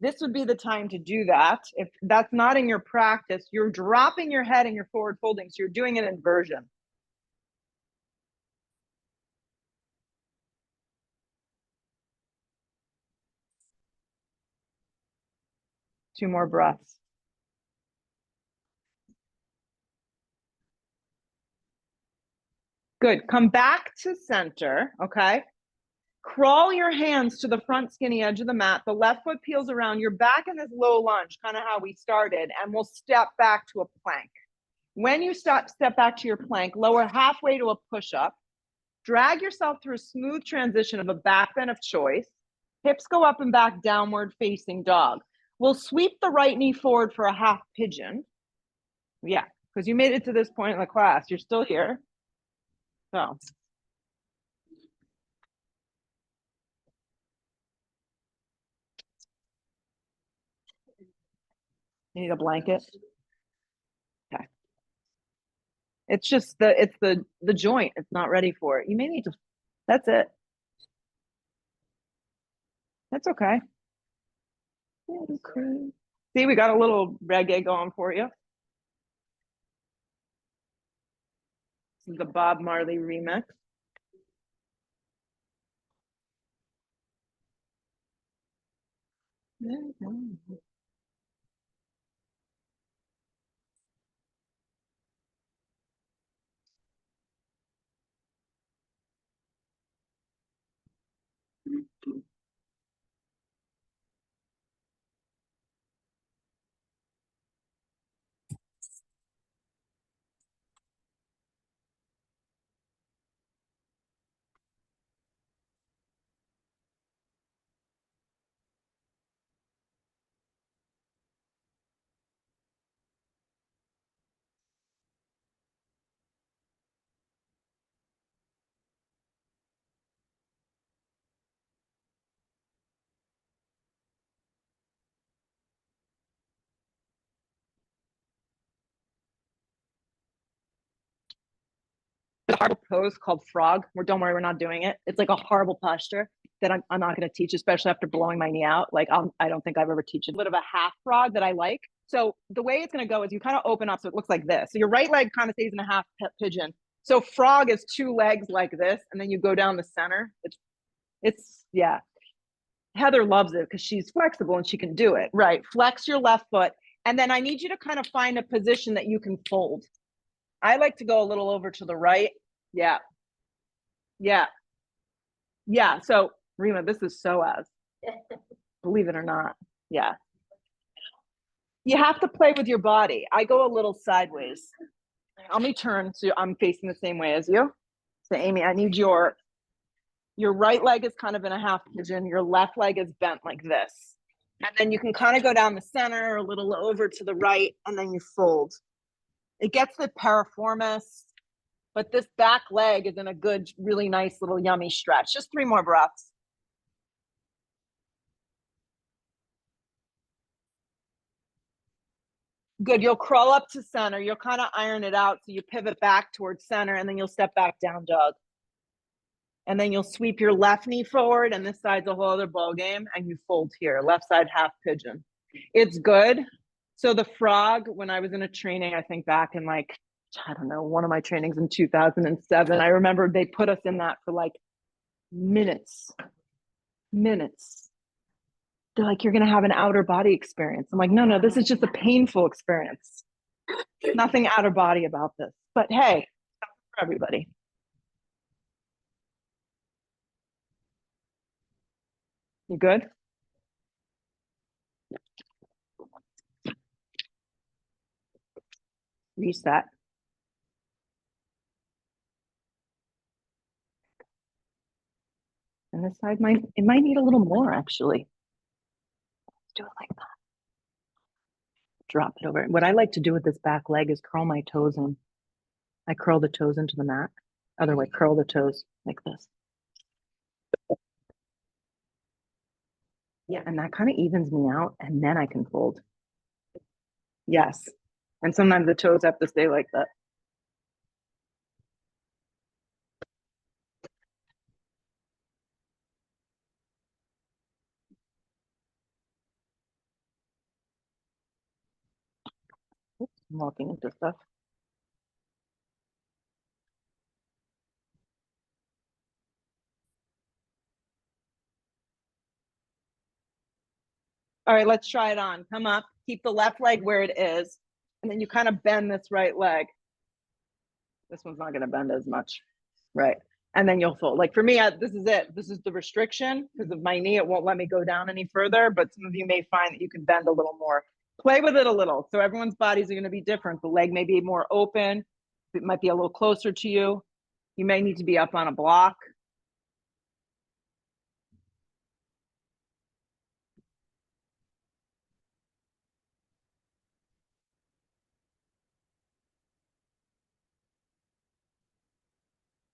this would be the time to do that. If that's not in your practice, you're dropping your head and you're forward folding. So you're doing an inversion. Two more breaths. Good. Come back to center. Okay. Crawl your hands to the front skinny edge of the mat. The left foot peels around. You're back in this low lunge, kind of how we started, and we'll step back to a plank. When you step back to your plank, lower halfway to a push-up. Drag yourself through a smooth transition of a back bend of choice. Hips go up and back, downward facing dog. We'll sweep the right knee forward for a half pigeon. Yeah, because you made it to this point in the class. You're still here. So. You need a blanket? Okay. It's just the joint. It's not ready for it. You may need to, that's it. That's okay. See, we got a little reggae going for you. This is the Bob Marley remix. horrible pose called frog. Don't worry, we're not doing it. It's like a horrible posture that I'm not going to teach, especially after blowing my knee out. Like I don't think I've ever teach it. A bit of a half frog that I like. So the way it's going to go is you kind of open up so it looks like this. So your right leg kind of stays in a half pigeon. So frog is two legs like this, and then you go down the center. It's yeah. Heather loves it because she's flexible and she can do it. Right. Flex your left foot. And then I need you to kind of find a position that you can fold. I like to go a little over to the right. Yeah. Yeah. Yeah. So Rima, this is psoas. Believe it or not. Yeah. You have to play with your body. I go a little sideways. Let me turn so I'm facing the same way as you. So Amy, I need your right leg is kind of in a half pigeon. Your left leg is bent like this. And then you can kind of go down the center, a little over to the right, and then you fold. It gets the piriformis, but this back leg is in a good, really nice little yummy stretch. Just 3 more breaths. Good. You'll crawl up to center. You'll kind of iron it out. So you pivot back towards center, and then you'll step back down dog. And then you'll sweep your left knee forward, and this side's a whole other ball game, and you fold here. Left side half pigeon. It's good. So the frog, when I was in a training, I think back in like, I don't know, one of my trainings in 2007, I remember they put us in that for like minutes. They're like, you're going to have an outer body experience. I'm like, no, this is just a painful experience. Nothing outer body about this. But hey, for everybody. You good? Reset. And this side might need a little more actually. Let's do it like that. Drop it over. What I like to do with this back leg is curl my toes in. I curl the toes into the mat. Other way, curl the toes like this. Yeah, and that kind of evens me out, and then I can fold. Yes. And sometimes the toes have to stay like that. Oops, I'm walking into stuff. All right, let's try it on. Come up, keep the left leg where it is, and then you kind of bend this right leg. This one's not going to bend as much, right? And then you'll fold. Like for me, this is it. This is the restriction because of my knee. It won't let me go down any further, but some of you may find that you can bend a little more. Play with it a little. So everyone's bodies are going to be different. The leg may be more open. It might be a little closer to you. You may need to be up on a block.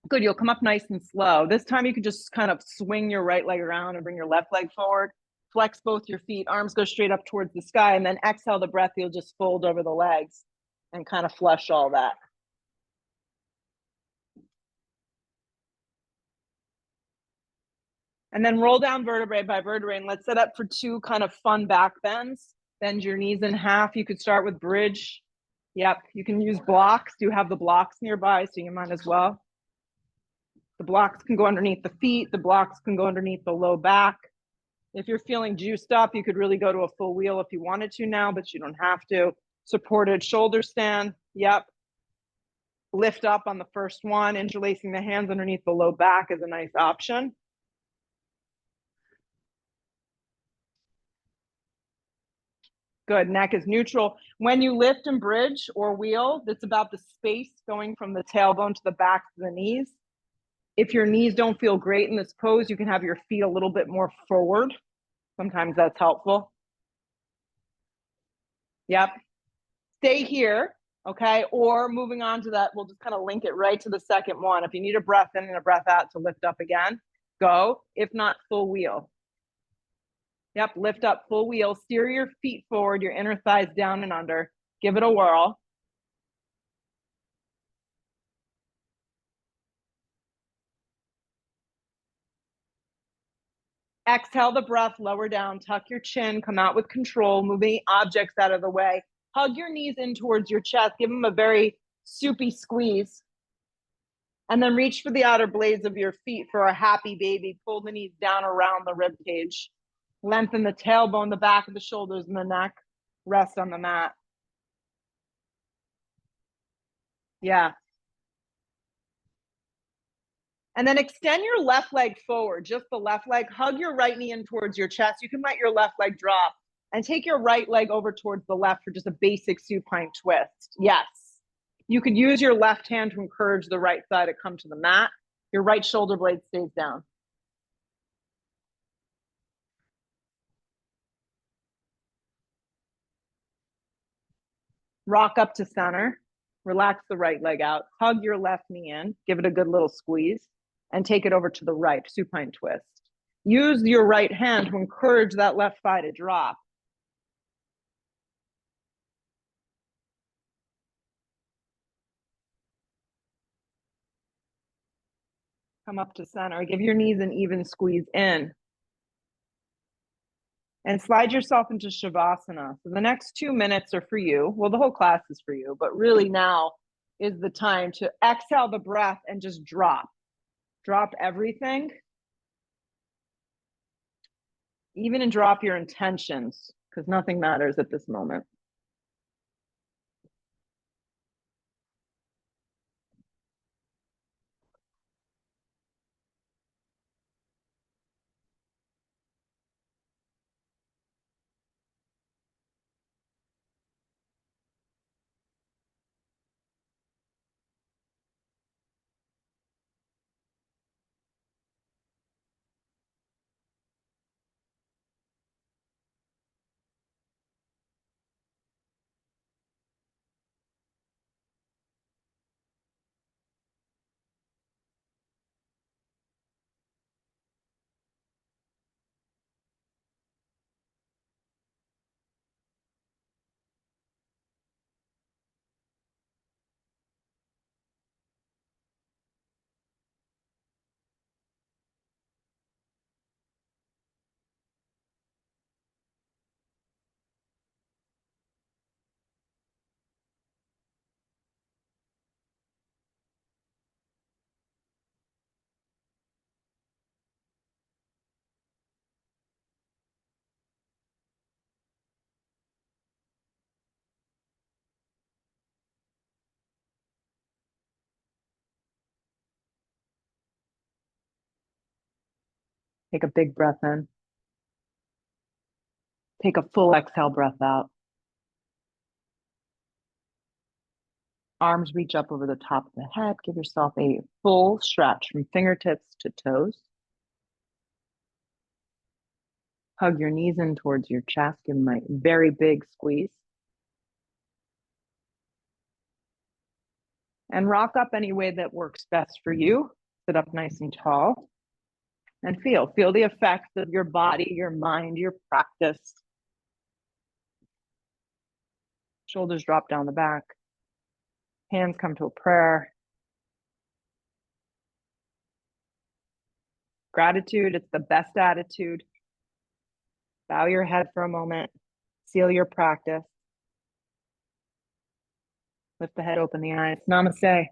Good, you'll come up nice and slow. This time you can just kind of swing your right leg around and bring your left leg forward. Flex both your feet, arms go straight up towards the sky, and then exhale the breath. You'll just fold over the legs and kind of flush all that. And then roll down vertebrae by vertebrae, and let's set up for 2 kind of fun back bends. Bend your knees in half. You could start with bridge. Yep, you can use blocks. You have the blocks nearby, so you might as well. The blocks can go underneath the feet. The blocks can go underneath the low back. If you're feeling juiced up, you could really go to a full wheel if you wanted to now, but you don't have to. Supported shoulder stand. Yep. Lift up on the first one. Interlacing the hands underneath the low back is a nice option. Good. Neck is neutral. When you lift and bridge or wheel, it's about the space going from the tailbone to the back to the knees. If your knees don't feel great in this pose, you can have your feet a little bit more forward. Sometimes that's helpful. Yep. Stay here, okay? Or moving on to that, we'll just kind of link it right to the second one. If you need a breath in and a breath out to lift up again, go. If not, full wheel. Yep, lift up, full wheel. Steer your feet forward, your inner thighs down and under. Give it a whirl. Exhale the breath, lower down, tuck your chin, come out with control, moving objects out of the way. Hug your knees in towards your chest, give them a very soupy squeeze. And then reach for the outer blades of your feet for a happy baby. Pull the knees down around the rib cage. Lengthen the tailbone, the back of the shoulders, and the neck. Rest on the mat. Yeah. And then extend your left leg forward, just the left leg. Hug your right knee in towards your chest. You can let your left leg drop and take your right leg over towards the left for just a basic supine twist. Yes. You could use your left hand to encourage the right thigh to come to the mat. Your right shoulder blade stays down. Rock up to center. Relax the right leg out. Hug your left knee in. Give it a good little squeeze. And take it over to the right, supine twist. Use your right hand to encourage that left thigh to drop. Come up to center. Give your knees an even squeeze in. And slide yourself into Shavasana. So the next 2 minutes are for you. Well, the whole class is for you, but really now is the time to exhale the breath and just drop. Drop everything. Even and drop your intentions, because nothing matters at this moment. Take a big breath in. Take a full exhale breath out. Arms reach up over the top of the head. Give yourself a full stretch from fingertips to toes. Hug your knees in towards your chest. Give them a very big squeeze. And rock up any way that works best for you. Sit up nice and tall. And feel the effects of your body, your mind, your practice. Shoulders drop down the back. Hands come to a prayer. Gratitude, it's the best attitude. Bow your head for a moment. Seal your practice. Lift the head, open the eyes. Namaste.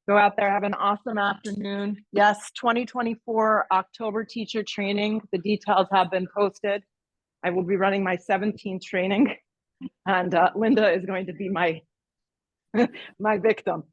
Go out there, have an awesome afternoon. Yes, 2024 October teacher training. The details have been posted. I will be running my 17th training, and Linda is going to be my my victim.